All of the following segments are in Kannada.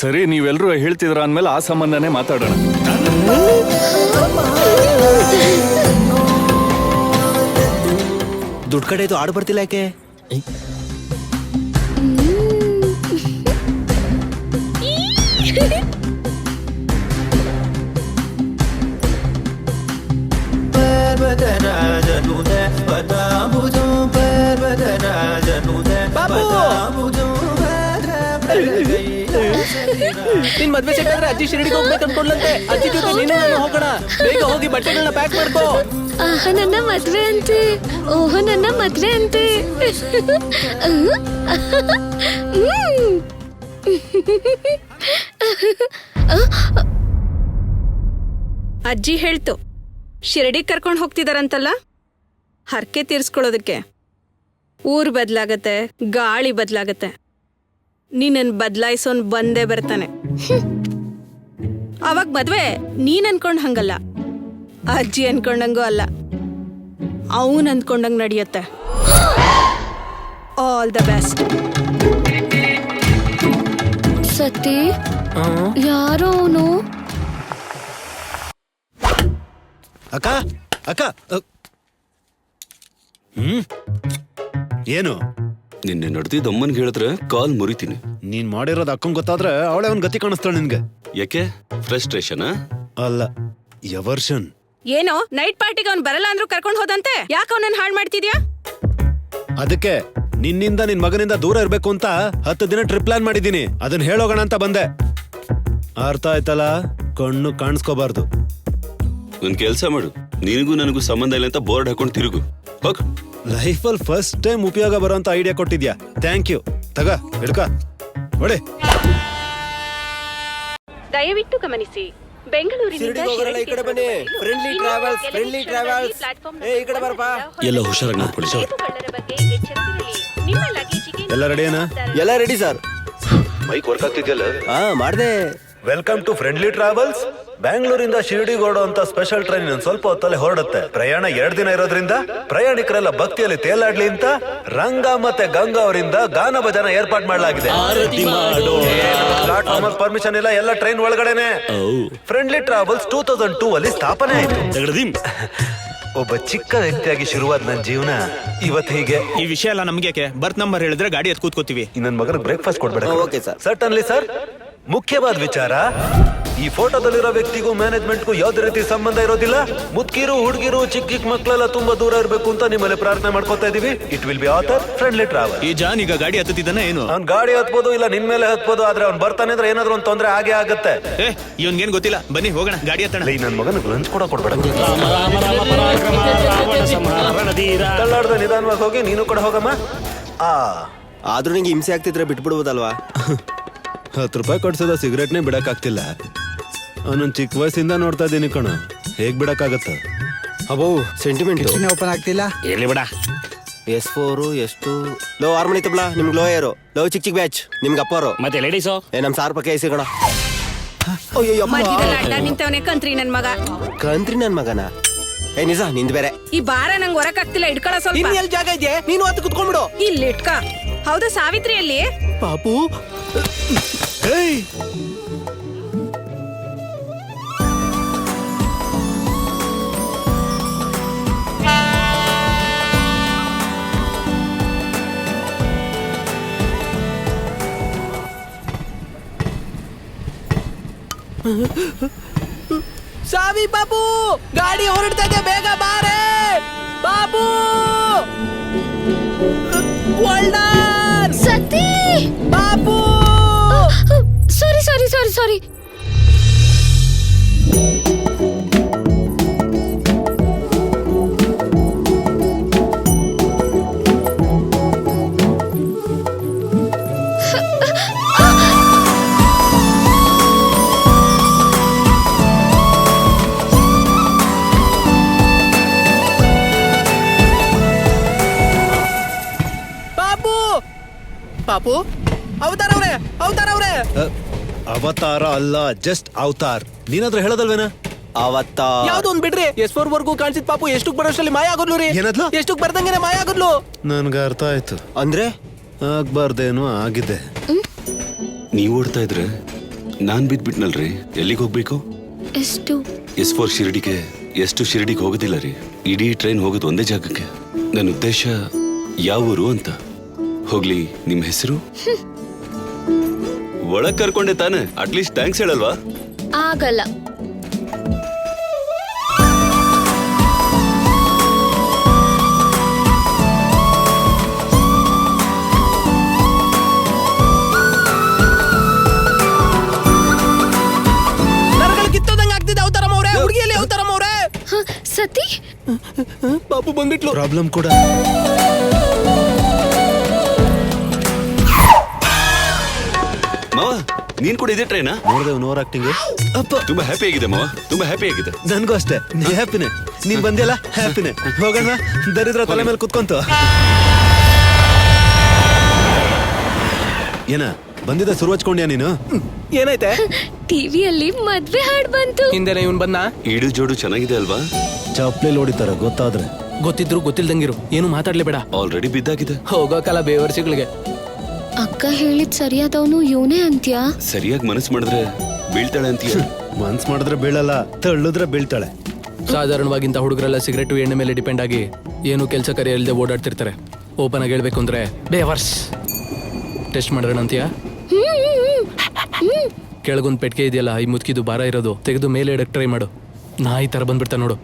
ಸರಿ, ನೀವೆಲ್ಲರೂ ಹೇಳ್ತಿದ್ರ ಅಂದ್ಮೇಲೆ ಆ ಸಂಬಂಧನೇ ಮಾತಾಡೋಣ. ದುಡ್ಡು ಕಡೆ ಇದು ಆಡು ಬರ್ತಿಲ್ಲ ಯಾಕೆ? ನಿನ್ ಮದ್ವೆ ಸೆಟ್ ಆದ್ರೆ ಅಜ್ಜಿ ಶಿರಡಿಗೆ ಹೋಗ್ಬೇಕು ಅನ್ಕೊಂಡ್ಲಂತೆ. ಅಜ್ಜಿ ಜೊತೆ ನೀನು ನಾನು ಹೋಗೋಣ. ಬೇಗ ಹೋಗಿ ಬಟ್ಟೆಗಳನ್ನ ಪ್ಯಾಕ್ ಮಾಡ್ಕೋ. ಆಹ, ನನ್ನ ಮದ್ವೆ ಅಂತೆ. ಓಹೋ, ನನ್ನ ಮದ್ವೆ ಅಂತೆ. ಅಜ್ಜಿ ಹೇಳ್ತು, ಶಿರಡಿ ಕರ್ಕೊಂಡು ಹೋಗ್ತಿದಾರಂತಲ್ಲ, ಹರಕೆ ತೀರ್ಸ್ಕೊಳ್ಳೋದಕ್ಕೆ. ಊರ್ ಬದ್ಲಾಗತ್ತೆ, ಗಾಳಿ ಬದ್ಲಾಗತ್ತೆ, ನೀನನ್ ಬದ್ಲಾಯಿಸೋನ್ ಬಂದೇ ಬರ್ತಾನೆ. ಅವಾಗ ಮದ್ವೆ ನೀನ್ ಅನ್ಕೊಂಡ್ ಹಂಗಲ್ಲ, ಅಜ್ಜಿ ಅನ್ಕೊಂಡಂಗೂ ಅಲ್ಲ, ಅವನ್ ಅಂದ್ಕೊಂಡಂಗ್ ನಡೆಯುತ್ತೆ. All the best. ಸತಿ, ಯಾರೋ ಅವನು? ಅಕ್ಕ ಅಕ್ಕ ಏನು ನಿನ್ನೆ ನಡೆದಿದ್ದ ಅಮ್ಮನ್ಗೆ ಹೇಳಿದ್ರೆ ಕಾಲ್ ಮುರಿತೀನಿ. ನೀನ್ ಮಾಡಿರೋದು ಅಕ್ಕಂಗ್ ಗೊತ್ತಾದ್ರೆ ಅವಳೇ ಒಂದ್ ಗತಿ ಕಾಣಿಸ್ತಾಳೆ ನಿನ್ಗೆ. ಯಾಕೆ? ಫ್ರಸ್ಟ್ರೇಷನ್ ಅಲ್ಲ, ಎವರ್ಷನ್. ಏನೋ ನೈಟ್ ಪಾರ್ಟಿಗೆ ಅವ್ನ್ ಬರಲ್ಲ ಅಂದ್ರೂ ಕರ್ಕೊಂಡ್ ಹೋದಂತೆ, ಯಾಕೆ ಅವನನ್ನ ಹಾಳು ಮಾಡ್ತಿದ್ಯಾ? ಅದಕ್ಕೆ ನಿನ್ನಿಂದ ನಿನ್ ಮಗನಿಂದ ದೂರ ಇರ್ಬೇಕು ಅಂತ 10 ದಿನ ಟ್ರಿಪ್ ಪ್ಲಾನ್ ಮಾಡಿದೀನಿ. ಅದನ್ನ ಹೇಳೋಗೋಣ ಅಂತ ಬಂದೆ. ಅರ್ಥ ಆಯ್ತಲ್ಲ? ಕಣ್ಣು ಕಾಣಿಸ್ಕೋಬಾರ್ದು. ಒಂದ್ ಕೆಲ್ಸ ಮಾಡು, ನಿನಗೂ ನನಗೂ ಸಂಬಂಧ ಇಲ್ಲ ಅಂತ ಬೋರ್ಡ್ ಹಾಕೊಂಡು ತಿರುಗು. ಹೋಗ್. ಲೈಫಲ್ಲಿ ಫಸ್ಟ್ ಟೈಮ್ ಉಪಯೋಗ ಬರೋಂತ ಐಡಿಯಾ ಕೊಟ್ಟಿದ್ಯಾ. Thank you. ತಗ ಹಿಡ್ಕ ಹೊಡೆ. ದಯವಿಟ್ಟು ಗಮನಿಸಿ, ಬೆಂಗಳೂರಿನಿಂದ ಎಲ್ಲ ಹುಷಾರಾಗಿ ನೋಡ್ಕೊಳ್ಳಿ. ಎಲ್ಲ ರೆಡಿನಾ? ಎಲ್ಲ ರೆಡಿ ಸರ್. ಮೈಕ್ ವರ್ಕ್ ಆಗ್ತಿದ್ಯಲ್ಲ? ಹಾ, ಮಾಡ್ದೆ. Welcome to friendly travels. ಬ್ಯಾಂಗ್ಳೂರಿಂದ ಶಿರಡಿಗೋಡು ಅಂತ ಸ್ಪೆಷಲ್ ಟ್ರೈನ್ ಸ್ವಲ್ಪ ಹೊತ್ತಲ್ಲಿ ಹೊರಡುತ್ತೆ. ಪ್ರಯಾಣ 2 ದಿನ ಇರೋದ್ರಿಂದ ಪ್ರಯಾಣಿಕರೆಲ್ಲ ಭಕ್ತಿಯಲ್ಲಿ ತೇಲಾಡ್ಲಿ ಅಂತ ರಂಗ ಮತ್ತೆ ಗಂಗಾ ಅವರಿಂದ ಗಾನ ಭಜನ ಏರ್ಪಾಟ್ ಮಾಡಲಾಗಿದೆ. ಪ್ಲಾಟ್ಫಾರ್ಮ್ ಪರ್ಮಿಷನ್ ಇಲ್ಲ, ಎಲ್ಲ ಟ್ರೈನ್ ಒಳಗಡೆನೆ. ಫ್ರೆಂಡ್ಲಿ ಟ್ರಾವೆಲ್ಸ್ 2002 ಅಲ್ಲಿ ಸ್ಥಾಪನೆ ಆಯ್ತು. ಒಬ್ಬ ಚಿಕ್ಕ ವ್ಯಕ್ತಿಯಾಗಿ ಶುರುವಾದ ನನ್ನ ಜೀವನ ಇವತ್ತು ಹೀಗೆ. ಈ ವಿಷಯ ಎಲ್ಲ ನಮ್ಗೆ ಬರ್ತ್ ನಂಬರ್ ಹೇಳಿದ್ರೆ ಗಾಡಿ ಎತ್ ಕೂತ್ಕೋತೀವಿ. ನನ್ನ ಮಗನ ಬ್ರೇಕ್ಫಾಸ್ಟ್ ಕೊಡ್ಬೇಡ. Okay sir. Certainly sir. ಮುಖ್ಯವಾದ ವಿಚಾರ, ಈ ಫೋಟೋದಲ್ಲಿರೋ ವ್ಯಕ್ತಿಗೂ ಮ್ಯಾನೇಜ್ಮೆಂಟ್ಗೂ ಯಾವ್ದೇ ರೀತಿ ಸಂಬಂಧ ಇರೋದಿಲ್ಲ. ಮುದ್ಕಿರು ಹುಡುಗಿರು ಚಿಕ್ಕ ಚಿಕ್ಕ ಮಕ್ಕಳೆಲ್ಲ ತುಂಬಾ ದೂರ ಇರಬೇಕು ಅಂತ ನಿಮ್ಮಲ್ಲಿ ಪ್ರಾರ್ಥನೆ ಮಾಡ್ಕೊತಾ ಇದೀವಿ. It will be author friendly travel. ಈ ಜಾನ್ ಈಗ ಗಾಡಿ ಹತ್ತಿದ್ದಾನೆ ಏನು? ಅವ್ನ್ ಗಾಡಿ ಹತ್ಬೋದು, ಇಲ್ಲ ನಿನ್ ಮೇಲೆ ಹತ್ಬೋದು. ಆದ್ರೆ ಅವ್ನ್ ಬರ್ತಾನೆ ಅಂದ್ರೆ ಏನಾದ್ರು ಒಂದು ತೊಂದ್ರೆ ಆಗೇ ಆಗುತ್ತೆ. ಇವನ್ಗೇನ್ ಗೊತ್ತಿಲ್ಲ, ಬನ್ನಿ ಹೋಗೋಣ, ಗಾಡಿ ಹತ್ತಣ. ನನ್ನ ಮಗನಿಗೆ ಲಂಚ್ ಕೂಡ ಕೊಡ್ಬೇಡ. ತಳ್ಳಾಡ್ದೆ ನಿಧಾನವಾಗಿ ಹೋಗಿ, ನೀನು ಕೂಡ ಹೋಗಮ್ಮ. ಆದ್ರೂ ನಿಂಗೆ ಹಿಂಸೆ ಆಗ್ತಿದ್ರೆ ಬಿಟ್ಬಿಡ್ಬೋದಲ್ವಾ? 10 ರೂಪಾಯಿ ಕೊಡ್ಸೋದ ಸಿಗರೇಟ್ನೇ ಬಿಡಕ್ಕಾಗ್ತಿಲ್ಲ. ಅವನೊಂದು ಚಿಕ್ಕ ವಯಸ್ಸಿಂದ ನೋಡ್ತಾ ಇದ್ದೀನಿ ಕಣ, ಹೇಗ್ ಬಿಡಕ್ಕಾಗತ್ತ? ಅಬ್ಬೋ, ಸೆಂಟಿಮೆಂಟ್ ಓಪನ್ ಆಗ್ತಿಲ್ಲ. ಎಲ್ಲಿ ಬಿಡ. S4 ಎಷ್ಟು ಲೋ ಹಾರ್ಮೋನಿ ತಬ್ಲಾ, ನಿಮ್ಗೆ ಲೋ ಏರು, ಲೋ ಚಿಕ್ಕ ಚಿಕ್ಕ ಬ್ಯಾಚ್ ನಿಮ್ಗೆ ಅಪ್ಪಾರು. ಮತ್ತೆ ಲೇಡೀಸು ನಮ್ ಸಾರ್ ಪಕ್ಕ ಐಸಿ ಕಣ. ಮಧ್ಯದಲ್ಲಿ ಅಡ್ಡ ನಿಂತವನೇ ಕಂತ್ರಿ ನನ್ ಮಗ. ಕಂತ್ರಿ ನನ್ ಮಗನ? ನಿಜ, ನಿಂದ್ ಬೇರೆ. ಈ ಬಾರ ನಂಗೆ ಹೊರಕ್ ಆಗ್ತಿಲ್ಲ, ಇಟ್ಕೊಳ ಸ್ವಲ್ಪ. ಇನ್ ಎಲ್ ಜಾಗ ಇದೆಯಾ? ನೀನು ಹತ್ತು ಕುತ್ಕೊಂಡ್ಬಿಡು. ಇಲ್ಲಿ ಇಟ್ಕ. ಹೌದಾ ಸಾವಿತ್ರಿಯಲ್ಲಿ? ಪಾಪು, ಸಾವಿ ಬಾಬು, ಗಾಡಿ ಹೊರಡ್ತಾ ಇದೆ, ಬೇಗ ಬಾರೆ ಬಾಬು. ಸತಿ, ಬಾಬು, ಸಾರಿ ಸಾರಿ ಸಾರಿ ಸಾರಿ. ಪಾಪು, ಅವತಾರ ಅವ್ರೆ. ಅವತಾರ ಅಲ್ಲ, ಜಸ್ಟ್ ಅವತಾರ್. ನೀನಾದ್ರೂ ಹೇಳೋದಲ್ವೇನ? ಅವತಾರ ಯಾವ್ದು ಒಂದ್ ಬಿಡ್ರಿ. S4 ವರ್ಗೂ ಕಾಣಿಸಿದ ಪಾಪು ಎಷ್ಟಕ್ ಬರೋಷ್ಟರಲ್ಲಿ ಮಾಯ ಆಗೋದ್ಲು ರೀ. ಏನದ್ಲು? ಎಷ್ಟಕ್ ಬರ್ದಂಗೆನೆ ಮಾಯ ಆಗೋದ್ಲು. ನನ್ಗೆ ಅರ್ಥ ಆಯ್ತು. ಅಂದ್ರೆ ಆಗ್ಬಾರ್ದೇನು ಆಗಿದೆ. ನೀವ್ ಓಡ್ತಾ ಇದ್ರೆ ನಾನ್ ಬಿದ್ಬಿಟ್ನಲ್ರಿ, ಎಲ್ಲಿಗೆ ಹೋಗ್ಬೇಕು? ಎಷ್ಟು S4 ಶಿರಡಿಗೆ ಎಷ್ಟು ಶಿರಡಿಗೆ ಹೋಗೋದಿಲ್ಲ ರೀ. ಇಡೀ ಟ್ರೈನ್ ಹೋಗೋದು ಒಂದೇ ಜಾಗಕ್ಕೆ. ನನ್ನ ಉದ್ದೇಶ ಯಾವ ಊರು ಅಂತ. ಹೋಗ್ಲಿ, ನಿಮ್ ಹೆಸರು? ಒಳಗ್ ಕರ್ಕೊಂಡೆ ತಾನೆ, ಅಟ್ಲೀಸ್ಟ್ ಥ್ಯಾಂಕ್ಸ್ ಹೇಳಲ್ವಾ? ಆಗಲ್ಲ. ನರಗಳು ಕಿತ್ತೋದಂಗ ಆಗ್ತಿದೆ. ಅವತಾರಮ್ಮ ಅವ್ರೆ, ಹುಡುಗಿಯಲ್ಲಿ ಅವತಾರಮ್ಮ ಅವ್ರೆ. ಹ, ಸತಿ ಪಾಪು ಬಂದ್ಬಿಟ್ಲು. ಪ್ರಾಬ್ಲಮ್ ಕೂಡ. ಮಾವ, ನೀನ್ ಕೂಡ ಇದೇ ಟ್ರೈನಾ? ನೋಡಿದೆ ಓವರ್ ಆಕ್ಟಿಂಗ್. ಅಪ್ಪ, ತುಂಬಾ ಹ್ಯಾಪಿ ಆಗಿದೆ ಮಾವ, ತುಂಬಾ ಹ್ಯಾಪಿ ಆಗಿದೆ. ನನ್ಗೂ ಅಷ್ಟೇ, ಹ್ಯಾಪಿನೇ. ನೀನ್ ಬಂದಿಲ್ಲ, ಹ್ಯಾಪಿನೇ. ಹೋಗೋಣ, ದರಿದ್ರ ತಲೆ ಮೇಲೆ ಕುತ್ಕೊಂತು. ಏನ ಬಂದಿದ್ದ ಶುರು ಹಚ್ಕೊಂಡ್ಯಾ ನೀನು? ಏನೈತೆ? ಟಿವಿಯಲ್ಲಿ ಮದ್ವೆ ಹಾಡ್ ಬಂತು. ಹಿಂದೆನೆ ಇವನ್ ಬಂದ. ಈಡು ಜೋಡು ಚೆನ್ನಾಗಿದೆ ಅಲ್ವಾ? ಚಪ್ಲಿ ಹೊಡಿತಾರ ಗೊತ್ತಾದ್ರೆ. ಗೊತ್ತಿದ್ರು ಗೊತ್ತಿಲ್ದಂಗಿರು, ಏನು ಮಾತಾಡ್ಲೇಬೇಡ. ಆಲ್ರೆಡಿ ಬಿದ್ದಾಗಿದೆ. ಹೋಗೋಕಲ್ಲ ಬೇವರ್ಸಿಗಳಿಗೆ. ಅಕ್ಕ ಹೇಳಿದ್ ಸರಿಯಾದವನು ಇವನೇ ಅಂತ್ಯಾ? ಸರಿಯಾಗಿ ಮನಸ್ಸು ಮಾಡಿದ್ರೆ ಬೀಳ್ತಾಳೆ ಅಂತೀಯ. ಮನ್ಸ್ ಮಾಡಿದ್ರೆ ಬೀಳಲ್ಲ, ತಳ್ಳಿದ್ರೆ ಬೀಳ್ತಾಳೆ. ಸಾಧಾರಣವಾಗಿಂತ ಹುಡುಗರೆಲ್ಲ ಸಿಗರೇಟು ಎಣ್ಣೆ ಮೇಲೆ ಡಿಪೆಂಡ್ ಆಗಿ ಏನು ಕೆಲಸ ಕಾರ್ಯ ಇಲ್ಲದೆ ಓಡಾಡ್ತಿರ್ತಾರೆ. ಓಪನ್ ಆಗಿ ಹೇಳ್ಬೇಕು ಅಂದ್ರೆ ಬೇವರ್ಸ್. ಟೆಸ್ಟ್ ಮಾಡೋಣ ಅಂತೀಯಾ? ಕೆಳಗೊಂದು ಪೆಟ್ಟಿಗೆ ಇದೆಯಲ್ಲ, ಈ ಮುದುಕಿದು ಭಾರ ಇರೋದು ತೆಗೆದು ಮೇಲೆ ಇಡಕ್ ಟ್ರೈ ಮಾಡು. ನಾಯಿ ತರ ಬಂದ್ಬಿಡ್ತಾ ನೋಡು.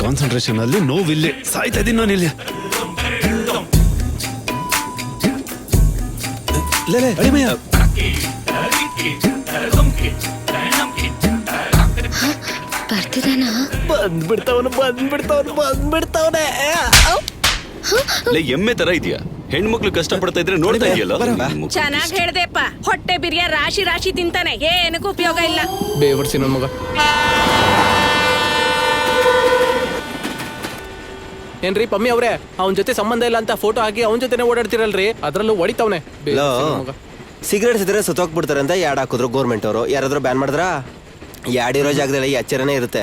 ಕಾನ್ಸಂಟ್ರೇಷನ್ ಅಲ್ಲಿ ನೋವಿಲ್ಲಿ ಸಾಯ್ತಾ ಇದೀನಿ ನಾನು ಇಲ್ಲಿ. ಅಡಿಮಯ್ಯ, ಬರ್ತಿದಾನಾ? ಬಂದ್ಬಿಡ್ತಾವನೆ. ಎಮ್ಮೆ ತರ ಇದೆಯಾ? ಹೆಣ್ಮಕ್ಳು ಕಷ್ಟ ಪಡ್ತಾ ಇದ್ರೆ ನೋಡ್ತಾ ಇದೆಯಲ್ಲ. ಚೆನ್ನಾಗ್ ಹೇಳ್ದೆಪ್ಪ. ಹೊಟ್ಟೆ ಬಿರಿಯ ರಾಶಿ ರಾಶಿ ತಿಂತಾನೆ, ಏನಕ್ಕೂ ಉಪಯೋಗ ಇಲ್ಲ. ಬೇವರ್ಸಿ ನನ್ ಮಗ. ಏನ್ರಿ ಪಮ್ಮಿ ಅವ್ರೆ, ಅವನ ಜೊತೆ ಸಂಬಂಧ ಇಲ್ಲ ಅಂತ ಫೋಟೋ ಹಾಕಿ ಅವನ ಜೊತೆನೆ ಓಡಾಡ್ತಿರಲ್ರಿ, ಅದ್ರಲ್ಲೂ ಹೊಡಿತಾವನೆ. ಸಿಗರೇಟ್ ಸಿದ್ರೆ ಸುತ್ತೋಗ್ಬಿಡ್ತಾರೆ ಅಂತ ಯಾಡ್ ಹಾಕಿದ್ರು ಗೌರ್ಮೆಂಟ್ ಅವರು. ಯಾರಾದ್ರೂ ಬ್ಯಾನ್ ಮಾಡಿದ್ರ? ಯಾಡಿರೋ ಜಾಗದಲ್ಲಿ ಎಚ್ಚರನೇ ಇರುತ್ತೆ,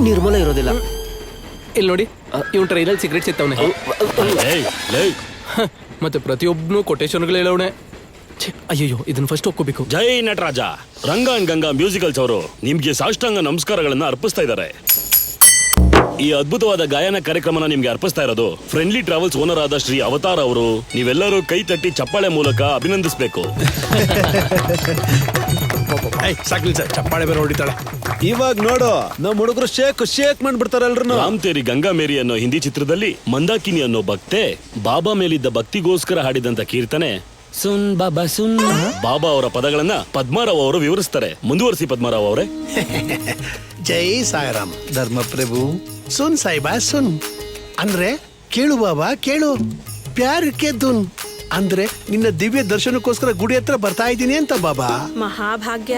ನಿರ್ಮೂಲ ಇರೋದಿಲ್ಲ. ಇಲ್ಲಿ ನೋಡಿ, ಇವ್ನ ಟ್ರೈನಲ್ಲಿ ಸಿಗರೇಟ್ ಸಿಗ್ತಾವನೆ. ಮತ್ತೆ ಪ್ರತಿಯೊಬ್ಬನು ಕೊಟೇಶನ್ಗಳು ಹೇಳವನೆ. ಅಯ್ಯೋ, ಇದನ್ನ ಫಸ್ಟ್ ಒಪ್ಕೋಬೇಕು. ಜೈ ನಟರಾಜ. ರಂಗ ಅಂಡ್ ಗಂಗಾ ಮ್ಯೂಸಿಕಲ್ಸ್ ಅವರು ನಿಮ್ಗೆ ಸಾಷ್ಟಾಂಗ ನಮಸ್ಕಾರಗಳನ್ನ ಅರ್ಪಿಸ್ತಾ ಇದ್ದಾರೆ. ಈ ಅದ್ಭುತವಾದ ಗಾಯನ ಕಾರ್ಯಕ್ರಮನ ನಿಮ್ಗೆ ಅರ್ಪಿಸ್ತಾ ಇರೋದು ಫ್ರೆಂಡ್ಲಿ ಟ್ರಾವೆಲ್ಸ್ ಓನರ್ ಆದ ಶ್ರೀ ಅವತಾರ್ ಅವರು. ನೀವೆಲ್ಲರೂ ಕೈ ತಟ್ಟಿ ಚಪ್ಪಾಳೆ ಮೂಲಕ ಅಭಿನಂದಿಸಬೇಕು. ಸಾಕಿಲ್ ಸರ್, ಚಪ್ಪಾಳೆ ಬೇರೆ ಹೊಡಿತಾಳೆ. ಇವಾಗ ನೋಡು, ನಮ್ಮ ಹುಡುಗರು ಶೇಕ್ ಮಾಡ್ಬಿಡ್ತಾರಲ್ರು. ರಾಮ್ ತೇರಿ ಗಂಗಾ ಮೇರಿ ಅನ್ನೋ ಹಿಂದಿ ಚಿತ್ರದಲ್ಲಿ ಮಂದಾಕಿನಿ ಅನ್ನೋ ಭಕ್ತೆ ಬಾಬಾ ಮೇಲಿದ್ದ ಭಕ್ತಿಗೋಸ್ಕರ ಹಾಡಿದಂತ ಕೀರ್ತನೆ ಸುನ್ ಬಾಬಾ ಸುನ್. ಬಾಬಾ ಅವರ ಪದಗಳನ್ನ ಪದ್ಮಾರಾವ್ ಅವರು ವಿವರಿಸ್ತಾರೆ. ಮುಂದುವರಿಸಿ ಪದ್ಮಾರಾವ್ ಅವರೇ. ಜೈ ಸಾಯಿರಾಮ್. ಧರ್ಮಪ್ರಭು ಸುನ್ ಸಾಯಿಬಾ ಸುನ್ ಅಂದ್ರೆ ಕೇಳು ಬಾಬಾ ಕೇಳು. ಪ್ಯಾರಕ್ಕೆ ದುನ್ ಅಂದ್ರೆ ನಿನ್ನ ದಿವ್ಯ ದರ್ಶನಕ್ಕೋಸ್ಕರ ಗುಡಿ ಹತ್ರ ಬರ್ತಾ ಇದ್ದೀನಿ ಅಂತ ಬಾಬಾ. ಮಹಾಭಾಗ್ಯ.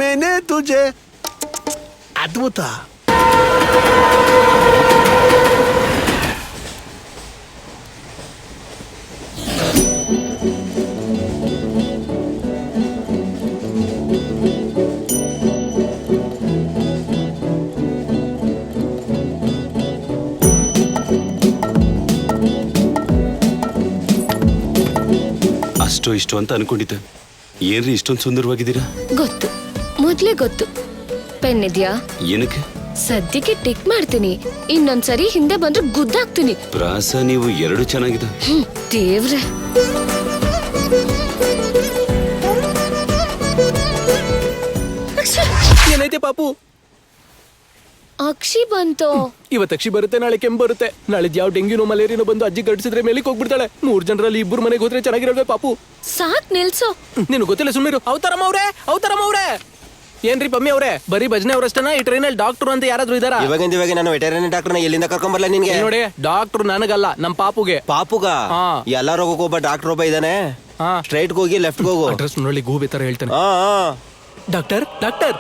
ಮೇನೆ ತುಜೆ. ಅದ್ಭುತ. ಅಷ್ಟೋ ಇಷ್ಟು ಅಂತ ಅನ್ಕೊಂಡಿದ್ದೆ. ಏನ್ರಿ ಇಷ್ಟೊಂದು ಸುಂದರವಾಗಿದ್ದೀರಾ? ಗೊತ್ತು, ಮೊದ್ಲೇ ಗೊತ್ತು. ಪೆನ್ ಇದ್ಯಾ? ಏನಕ್ಕೆ? ಸದ್ಯಕ್ಕೆ ಟಿಕ್ ಮಾಡ್ತೀನಿ, ಇನ್ನೊಂದ್ಸರಿ ಹಿಂದೆ ಬಂದ್ರೆ ಗುದ್ದಾಕ್ತೀನಿ. ಪ್ರಾಸ ನೀವು ಎರಡು ಚೆನ್ನಾಗಿದೆ. ದೇವ್ರೆ. ಏನೈತೆ ಪಾಪು? ಅಕ್ಷಿ ಬಂತು. ಇವತ್ತು ಅಕ್ಷಿ ಬರುತ್ತೆ, ನಾಳೆ ಕೆಮ್ಮು ಬರುತ್ತೆ, ನಾಳೆ ಯಾವ ಡೆಂಗ್ಯೂನೋ ಮಲೇರಿಯೋ ಬಂದು ಅಜ್ಜಿ ಗಡಿಸಿದ್ರೆ ಮೇಲಿಗೆ ಹೋಗ್ಬಿಡ್ತಾಳೆ. 3 ಜನರಲ್ಲಿ 2 ಮನೆಗೆ ಹೋದ್ರೆ ಚೆನ್ನಾಗಿರೋದು ಪಾಪು. ಸಾಕ್ ನಿಲ್ಸೋ. ನೀನು ಗೊತ್ತಿಲ್ಲ ಸುಮ್ಮನೆ. ಅವತಾರಮ್ಮ ಅವ್ರೆ ಏನ್ರಿ ಪಮ್ಮಿ ಅವ್ರೆ, ಬರೀ ಭಜನೆ ಅವ್ರಷ್ಟನ? ಈ ಟ್ರೈನಲ್ಲಿ ಡಾಕ್ಟರ್ ಅಂತ ಯಾರಾದ್ರೂ ಇದಾರ? ಇವಾಗ ನಾನು ವೆಟರ್ನರಿ ಡಾಕ್ಟರ್ನ ಎಲ್ಲಿಂದ ಕರ್ಕೊಂಡ್ ಬರ್ಲ ನಿನ್ಗೆ? ನೋಡಿ, ಡಾಕ್ಟರ್ ನನಗಲ್ಲ, ನಮ್ ಪಾಪುಗೆ. ಪಾಪುಗ? ಎಲ್ಲ ರೋಗಕ್ಕೂ ಒಬ್ಬ ಡಾಕ್ಟರ್ ಒಬ್ಬ ಇದಾನೆ. ಸ್ಟ್ರೈಟ್ ಹೋಗಿ ಲೆಫ್ಟ್ ಹೋಗು. ಅಡ್ರೆಸ್ ನೋಡಿ, ಗೂಬೆ ತರ ಹೇಳ್ತಾನೆ. ಡಾಕ್ಟರ್ ಡಾಕ್ಟರ್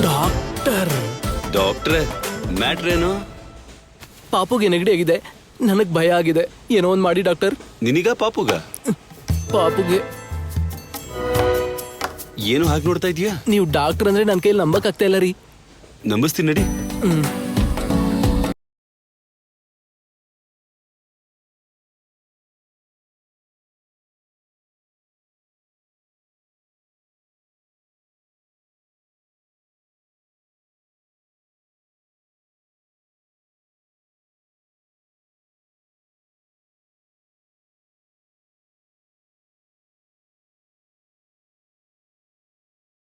ಡಾಕ್ಟರ್ ಡಾಕ್ಟ್ರೆ, ಮ್ಯಾಟ್ರ್ ಏನು? ಪಾಪುಗೆ ನೆಗಡಿ ಆಗಿದೆ, ನನಗ್ ಭಯ ಆಗಿದೆ. ಏನೋ ಒಂದ್ ಮಾಡಿ ಡಾಕ್ಟರ್. ನಿನಗ ಪಾಪುಗ? ಪಾಪುಗೆ ಏನು ಹಾಗೆ ನೋಡ್ತಾ ಇದೀಯಾ? ನೀವು ಡಾಕ್ಟರ್ ಅಂದ್ರೆ ನನ್ನ ಕೈಯಲ್ಲಿ ನಂಬಕ್ ಆಗ್ತಾ ಇಲ್ಲ ರೀ. ನಂಬಿಸ್ತೀನಿ ನಡಿ.